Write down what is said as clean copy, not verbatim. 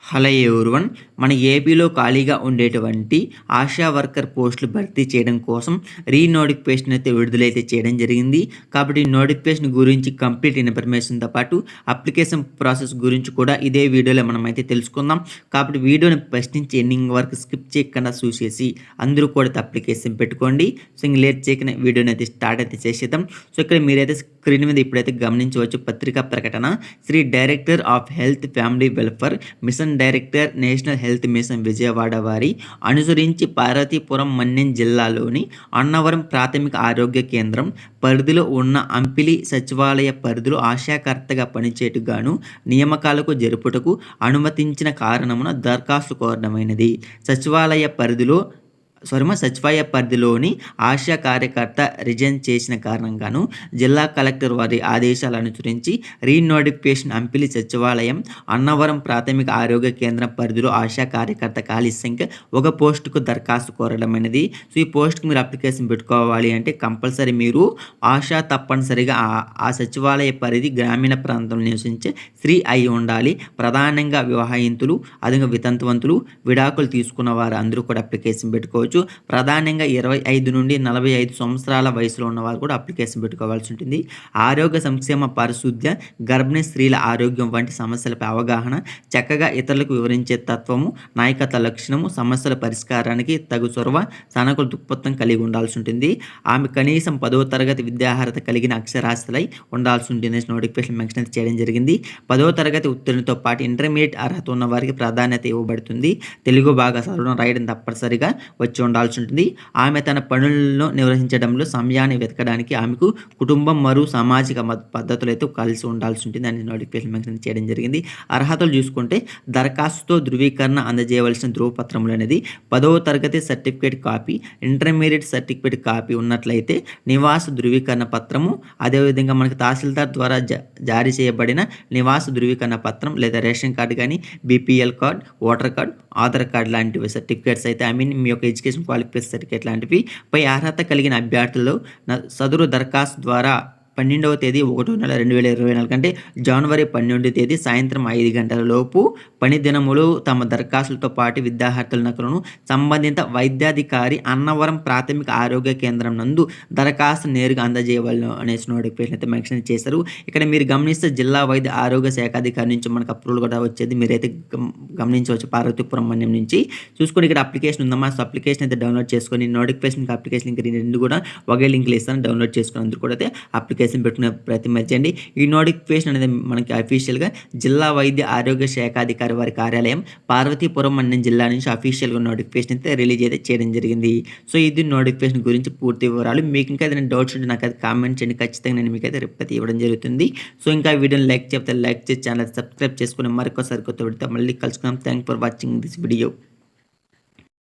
Hello everyone. మన ఏపీలో ఖాళీగా ఉండేటువంటి ఆశా వర్కర్ పోస్టులు భర్తీ చేయడం కోసం నోటిఫికేషన్ అయితే విడుదలైతే చేయడం జరిగింది. కాబట్టి ఈ నోటిఫికేషన్ గురించి కంప్లీట్ ఇన్ఫర్మేషన్తో పాటు అప్లికేషన్ ప్రాసెస్ గురించి కూడా ఇదే వీడియోలో మనమైతే తెలుసుకుందాం. కాబట్టి వీడియోని ఫస్ట్ నుంచి ఎండింగ్ వరకు స్కిప్ చేయకుండా చూసేసి అందరూ కూడా అప్లికేషన్ పెట్టుకోండి. సో ఇంక లేట్ చేయకుండా వీడియోని అయితే స్టార్ట్ అయితే చేసేద్దాం. సో ఇక్కడ మీరైతే స్క్రీన్ మీద ఇప్పుడైతే గమనించవచ్చు పత్రికా ప్రకటన. Shri director of health family welfare mission director national health mission Vijayawada వారి అనుసరించి పార్వతీపురం మన్యం జిల్లాలోని అన్నవరం ప్రాథమిక ఆరోగ్య కేంద్రం పరిధిలో ఉన్న అంపిలి సచివాలయ పరిధిలో ఆశాకర్తగా పనిచేటుగాను నియామకాలకు జరుపుటకు అనుమతించిన కారణమున దరఖాస్తు కోరడమైనది. సచివాలయ పరిధిలోని ఆశా కార్యకర్త రిజైన్ చేసిన కారణంగాను జిల్లా కలెక్టర్ వారి ఆదేశాలు అనుసరించి నోటిఫికేషన్ అంపిలి సచివాలయం అన్నవరం ప్రాథమిక ఆరోగ్య కేంద్రం పరిధిలో ఆశా కార్యకర్త ఖాళీ సంఖ్య ఒక పోస్టుకు దరఖాస్తు కోరడమైనది. సో ఈ పోస్ట్కి మీరు అప్లికేషన్ పెట్టుకోవాలి అంటే కంపల్సరీ మీరు ఆశా తప్పనిసరిగా ఆ సచివాలయ పరిధి గ్రామీణ ప్రాంతంలో నివసించే స్త్రీ అయి ఉండాలి. ప్రధానంగా వివాహితులు, అదనంగా వితంతువంతులు, విడాకులు తీసుకున్న వారు అందరూ కూడా అప్లికేషన్ పెట్టుకోవచ్చు. ప్రధానంగా 25 నుండి 45 సంవత్సరాల వయసులో ఉన్నవారు కూడా అప్లికేషన్ పెట్టుకోవాల్సి ఉంటుంది. ఆరోగ్య సంక్షేమ, పరిశుద్ధ్య, గర్భిణీ స్త్రీల ఆరోగ్యం వంటి సమస్యలపై అవగాహన, చక్కగా ఇతరులకు వివరించే తత్వము, నాయకత్వ లక్షణము, సమస్యల పరిష్కారానికి తగు చొరవ, సానుకూల దృక్పథం కలిగి ఉండాల్సి ఉంటుంది. ఆమె కనీసం 10వ తరగతి విద్యార్హత కలిగిన అక్షరాస్యులై ఉండాల్సి ఉంటుంది. నోటిఫికేషన్ మెన్షన్ చేయడం జరిగింది. 10వ తరగతి ఉత్తీర్ణతో పాటు ఇంటర్మీడియట్ అర్హత ఉన్న వారికి ప్రాధాన్యత ఇవ్వబడుతుంది. తెలుగు బాగా చదవడం, రాయడం తప్పనిసరిగా వచ్చి ఉండాల్సి ఉంటుంది. ఆమె తన పనులను నిర్వహించడంలో సమయాన్ని వెతకడానికి ఆమెకు కుటుంబం మరియు సామాజిక పద్ధతులు అయితే కలిసి ఉండాల్సి ఉంటుంది అని నోటిఫికేషన్ మెన్షన్ చేయడం జరిగింది. అర్హతలు చూసుకుంటే దరఖాస్తుతో ధృవీకరణ అందజేయవలసిన ధృవపత్రములు అనేది 10వ తరగతి certificate copy, intermediate certificate copy ఉన్నట్లయితే నివాస ధృవీకరణ పత్రము, అదేవిధంగా మనకి తహసీల్దార్ ద్వారా జారీ చేయబడిన నివాస ధృవీకరణ పత్రం లేదా రేషన్ కార్డు కానీ, BPL card, voter card, Aadhaar card లాంటివి సర్టిఫికేట్స్ అయితే మీ యొక్క ఎడ్యుకేషన్ క్వాలిఫికేషన్ సర్టిఫికేట్ లాంటివి పై అర్హత కలిగిన అభ్యర్థులు సదరు దరఖాస్తు ద్వారా 12వ తేదీ 1వ నెల 2024 అంటే జనవరి 12వ తేదీ సాయంత్రం 5 గంటల లోపు పని దినములు తమ దరఖాస్తులతో పాటు విద్యార్థుల నకలును సంబంధిత వైద్యాధికారి అన్నవరం ప్రాథమిక ఆరోగ్య కేంద్రం నందు దరఖాస్తు నేరుగా అందజేయవలను అనేసి నోటిఫికేషన్ అయితే మెన్షన్ చేశారు. ఇక్కడ మీరు గమనిస్తే జిల్లా వైద్య ఆరోగ్య శాఖ అధికారి నుంచి మనకు అప్రూవల్ కూడా వచ్చేది మీరైతే గమనించవచ్చు. పార్వతీపురం మన్యం నుంచి చూసుకొని ఇక్కడ అప్లికేషన్ ఉందమ్మా. సో అప్లికేషన్ అయితే డౌన్లోడ్ చేసుకొని నోటిఫికేషన్ అప్లికేషన్ లింక్ రెండు కూడా ఒకే లింక్లు ఇస్తాను, డౌన్లోడ్ చేసుకుని అందరూ కూడా అయితే అప్లికేషన్ పెట్టుకునే ప్రతి మధ్యండి. ఈ నోటిఫికేషన్ అనేది మనకి అఫీషియల్గా జిల్లా వైద్య ఆరోగ్య శాఖ అధికారి వారి కార్యాలయం పార్వతీపురం మన్యం జిల్లా నుంచి అఫీషియల్గా నోటిఫికేషన్ అయితే రిలీజ్ అయితే చేయడం జరిగింది. సో ఇది నోటిఫికేషన్ గురించి పూర్తి వివరాలు. మీకు ఇంకా ఏదైనా డౌట్స్ ఉంటే నాకు అది కామెంట్ చేయండి, ఖచ్చితంగా నేను మీకు అయితే రిప్లై ఇవ్వడం జరుగుతుంది. సో ఇంకా వీడియోని లైక్ చేస్తే లైక్ చేసి ఛానల్ సబ్స్క్రైబ్ చేసుకుని మరొకసారి కొత్త వీడియోతో మళ్ళీ కలుసుకుందాం. Thank for watching this video.